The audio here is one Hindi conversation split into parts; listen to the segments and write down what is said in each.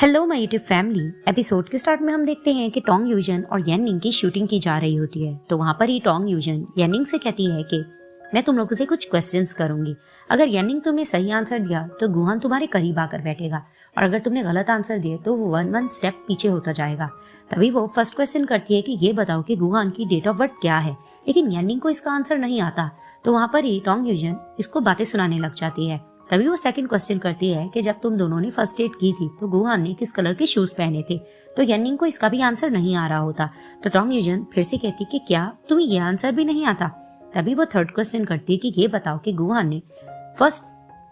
Hello my YouTube family. Episode के स्टार्ट में हम देखते हैं कि टोंग यूजन और येनिंग की शूटिंग की जा रही होती है। तो वहाँ पर ही टोंग यूजन येनिंग से कहती है कि मैं तुम लोगों से कुछ क्वेश्चंस करूंगी। अगर येनिंग तुमने सही आंसर दिया तो गुहान तुम्हारे करीब आकर बैठेगा, और अगर तुमने गलत आंसर दिए तो वो वन स्टेप पीछे होता जाएगा। तभी वो फर्स्ट क्वेश्चन करती है कि ये बताओ कि गुहान की डेट ऑफ बर्थ क्या है, लेकिन येनिंग को इसका आंसर नहीं आता। तो वहाँ पर ही टोंग यूजन इसको बातें सुनाने लग जाती है। तभी वो सेकंड क्वेश्चन करती है कि जब तुम दोनों ने फर्स्ट डेट की थी तो गुहान ने किस कलर के शूज पहने थे। तो येनिंग को इसका भी आंसर नहीं आ रहा होता। तो टोंग यूजन फिर से कहती कि क्या तुम्हें ये आंसर भी नहीं आता। तभी वो थर्ड क्वेश्चन करती है कि ये बताओ कि गुहान ने फर्स्ट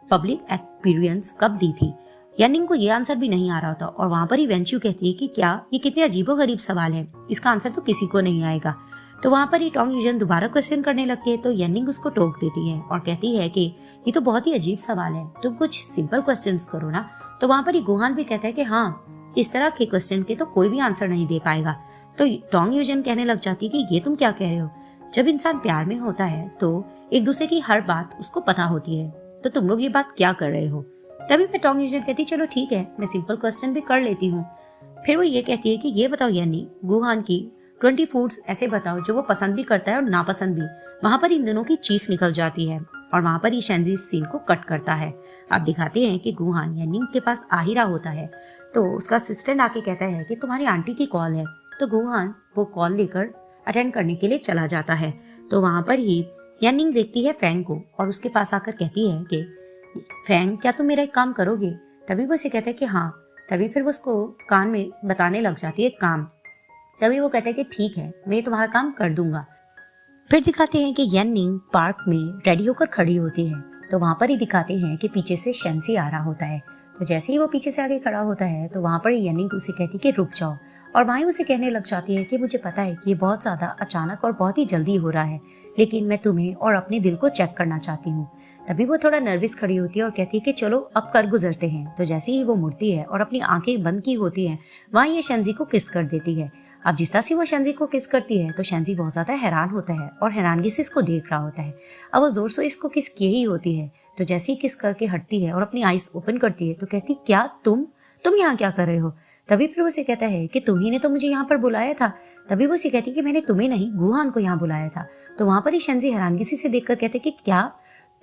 पब्लिक एक्सपीरियंस कब दी थी। येनिंग को ये आंसर भी नहीं आ रहा होता, और वहां पर ही वेंचू कहती है कि क्या ये कितने अजीबोगरीब सवाल है, इसका आंसर तो किसी को नहीं आएगा। तो वहां पर ही टोंग यूजन दोबारा क्वेश्चन करने लगती है। तो येनिंग उसको टोक देती है और कहती है कि ये तो बहुत ही अजीब सवाल है, तुम कुछ सिंपल क्वेश्चंस करो ना। तो वहां पर ही गुहान भी कहता है कि हाँ, इस तरह के क्वेश्चन के तो कोई भी आंसर नहीं दे पाएगा। तो टोंग यूजन कहने लग जाती है कि ये तुम क्या कह रहे हो, जब इंसान प्यार में होता है तो एक दूसरे की हर बात उसको पता होती है, तो तुम लोग ये बात क्या कर रहे हो। तभी मैं टोंग यूजन कहती चलो ठीक है, मैं सिंपल क्वेश्चन भी कर लेती हूँ। फिर वो ये कहती है कि ये बताओ यानी गुहान की 20 फूड्स ऐसे बताओ जो वो पसंद भी करता है और नापसंद भी। वहां पर इन दोनों की चीख निकल जाती है, और वहां पर ही शेंजी इस सीन को कट करता है। अब दिखाते हैं कि गुहान येनिंग के पास आ ही रहा होता है। तो उसका असिस्टेंट आके कहता है कि तुम्हारी आंटी की कॉल है। तो गुहान वो कॉल लेकर अटेंड करने के लिए चला जाता है। तो वहां पर ही येनिंग देखती है फैंग को और उसके पास आकर कहती है कि फैंग, क्या तुम मेरा एक काम करोगे। तभी वो उसे कहता है कि हाँ। तभी फिर वो उसको कान में बताने लग जाती है काम। तभी वो कहता है कि ठीक है, मैं तुम्हारा काम कर दूंगा। फिर दिखाते हैं कि येनिंग पार्क में रेडी होकर खड़ी होती है। तो वहां पर ही दिखाते हैं कि पीछे से शेंजी आ रहा होता है। तो जैसे ही वो पीछे से आगे खड़ा होता है तो वहां पर ही येनिंग उसे कहती है कि रुक जाओ, और वहीं उसे कहने लग जाती है कि मुझे पता है कि ये बहुत ज्यादा अचानक और बहुत ही जल्दी हो रहा है, लेकिन मैं तुम्हें और अपने दिल को चेक करना चाहती हूँ। तभी वो थोड़ा नर्वस खड़ी होती है और कहती है कि चलो अब कर गुजरते हैं। तो जैसे ही वो मुड़ती है और अपनी आंखें बंद की होती हैं, वहीं ये शेंजी को किस कर देती है। अब जिस तरह से वो शेंजी को किस करती है तो शेंजी बहुत ज्यादा हैरान होता है और हैरानगी से इसको देख रहा होता है। अब वो जोर से इसको किस किए ही होती है। तो जैसे ही किस करके हटती है और अपनी आईज ओपन करती है तो कहती क्या तुम यहाँ क्या कर रहे हो। तभी फिर वो उसे कहता है कि तुम्ही ने तो मुझे यहाँ पर बुलाया था। तभी वो उसे कहती कि मैंने तुम्हें नहीं, गुहान को यहाँ बुलाया था। तो वहां पर ही शेंजी हैरानगी से देखकर कहते कि क्या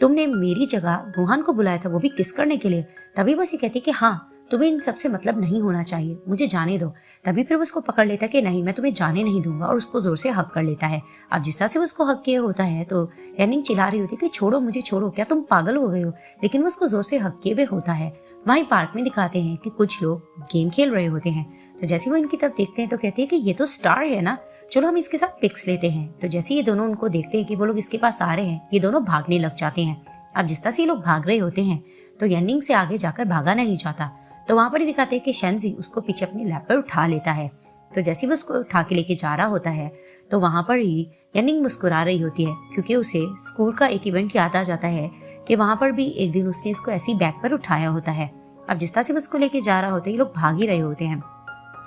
तुमने मेरी जगह गुहान को बुलाया था, वो भी किस करने के लिए। तभी वो उसे कहती कि हाँ, तुम्हें इन सबसे मतलब नहीं होना चाहिए, मुझे जाने दो। तभी फिर वो उसको पकड़ लेता कि नहीं, मैं तुम्हें जाने नहीं दूंगा, और उसको जोर से हक कर लेता है। अब जिस तरह से उसको हक किया होता है तो येनिंग चिल्ला रही होती कि छोड़ो मुझे, छोड़ो, क्या तुम पागल हो गए हो। लेकिन वो उसको जोर से हक किए हुए होता है। वहीं पार्क में दिखाते हैं कि कुछ लोग गेम खेल रहे होते हैं। तो जैसे वो इनकी तरफ देखते हैं तो कहते हैं कि ये तो स्टार है ना, चलो हम इसके साथ पिक्स लेते हैं। तो जैसे ये दोनों उनको देखते हैं कि वो लोग इसके पास आ रहे हैं, ये दोनों भागने लग जाते हैं। अब जिस तरह से ये लोग भाग रहे होते हैं तो येनिंग से आगे जाकर भागा नहीं जाता। तो वहां पर ही दिखाते हैं कि शेंजी उसको पीछे अपनी लैप पर उठा लेता है। तो जैसे वो उसको उठा के लेके जा रहा होता है तो वहां पर ही येनिंग मुस्कुरा रही होती है, क्योंकि उसे स्कूल का एक इवेंट याद आ जाता है कि वहां पर भी एक दिन उसने इसको ऐसी बैग पर उठाया होता है। अब जिस तरह से उसको लेके जा रहा होता है, ये लोग भाग ही रहे होते हैं।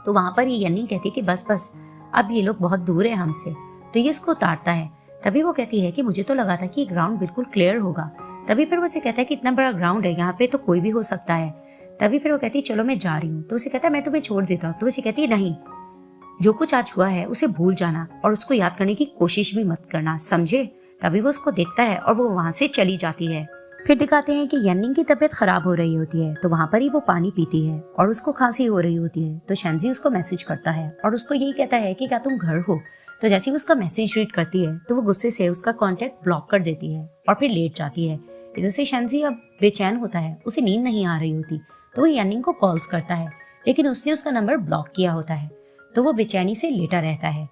तो वहां पर ही येनिंग कहती है कि बस अब ये लोग बहुत दूर है हमसे। तो ये उसको उतारता है। तभी वो कहती है कि मुझे तो लगा था कि ग्राउंड बिल्कुल क्लियर होगा। तभी फिर वो उसे कहता है कि इतना बड़ा ग्राउंड है, यहाँ पे तो कोई भी हो सकता है। तभी फिर वो कहती है चलो मैं जा रही हूँ। तो उसे कहता है मैं तुम्हें छोड़ देता हूँ। तो उसे कहती है नहीं, जो कुछ आज हुआ है उसे भूल जाना और उसको याद करने की कोशिश भी मत करना, समझे। तभी वो उसको देखता है और वो वहां से चली जाती है। फिर दिखाते हैं कि येनिंग की तबीयत खराब हो रही होती है। तो वहां पर ही वो पानी पीती है और उसको खांसी हो रही होती है। तो शेंजी उसको मैसेज करता है और उसको यही कहता है कि क्या तुम घर हो। तो जैसे ही उसका मैसेज रीड करती है तो वो गुस्से से उसका कांटेक्ट ब्लॉक कर देती है और फिर लेट जाती है। इधर से शेंजी अब बेचैन होता है, उसे नींद नहीं आ रही होती। तो वो येनिंग को कॉल्स करता है, लेकिन उसने उसका नंबर ब्लॉक किया होता है। तो वो बेचैनी से लेटा रहता है।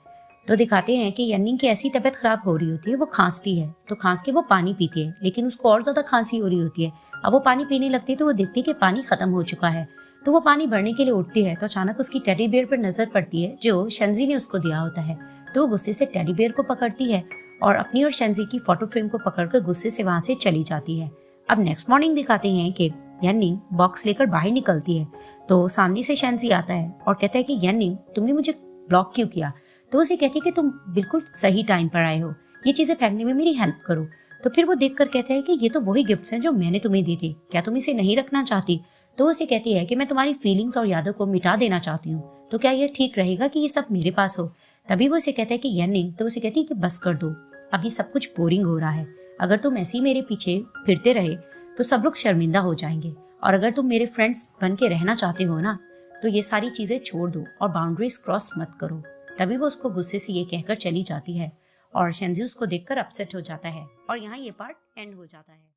तो दिखाते हैं कि येनिंग की ऐसी तबीयत खराब हो रही होती है, वो खांसती है। तो खांस के वो पानी पीती है, लेकिन उसको और ज्यादा खांसी हो रही होती है। अब वो पानी पीने लगती है तो वो देखती है कि पानी खत्म हो चुका है। तो वो पानी भरने के लिए उठती है तो अचानक उसकी टेडी बियर पर नजर पड़ती है जो शेंजी ने उसको दिया होता है। तो वो गुस्से से टेडी बियर को पकड़ती है और अपनी और शेंजी की फोटो फ्रेम को पकड़कर गुस्से से वहां से चली जाती है। अब नेक्स्ट मॉर्निंग दिखाते हैं कि येनिंग बॉक्स लेकर बाहर निकलती है। तो सामने से शेंजी आता है और कहता है कि येनिंग, तुमने मुझे ब्लॉक क्यों किया। तो उसे कहती है कि तुम बिल्कुल सही टाइम पर आए हो, ये चीजें फेंकने में मेरी हेल्प करो। तो फिर वो देखकर कहता है कि ये तो वही गिफ्ट्स हैं जो मैंने तुम्हें दी थी, क्या तुम इसे नहीं रखना चाहती। तो वो उसे कहती है कि मैं तुम्हारी फीलिंग्स और यादों को मिटा देना चाहती हूँ, तो क्या ये ठीक रहेगा कि ये सब मेरे पास हो। तभी वो उसे कहता है कि येनिंग, तो उसे कहती है कि बस कर दो, अभी सब कुछ बोरिंग हो रहा है। अगर तुम ऐसे ही मेरे पीछे फिरते रहे तो सब लोग शर्मिंदा हो जाएंगे, और अगर तुम मेरे फ्रेंड्स बन के रहना चाहते हो ना, तो ये सारी चीजें छोड़ दो और बाउंड्रीज क्रॉस मत करो। तभी वो उसको गुस्से से ये कहकर चली जाती है और शेंजी उसको देखकर अपसेट हो जाता है और यहाँ ये पार्ट एंड हो जाता है।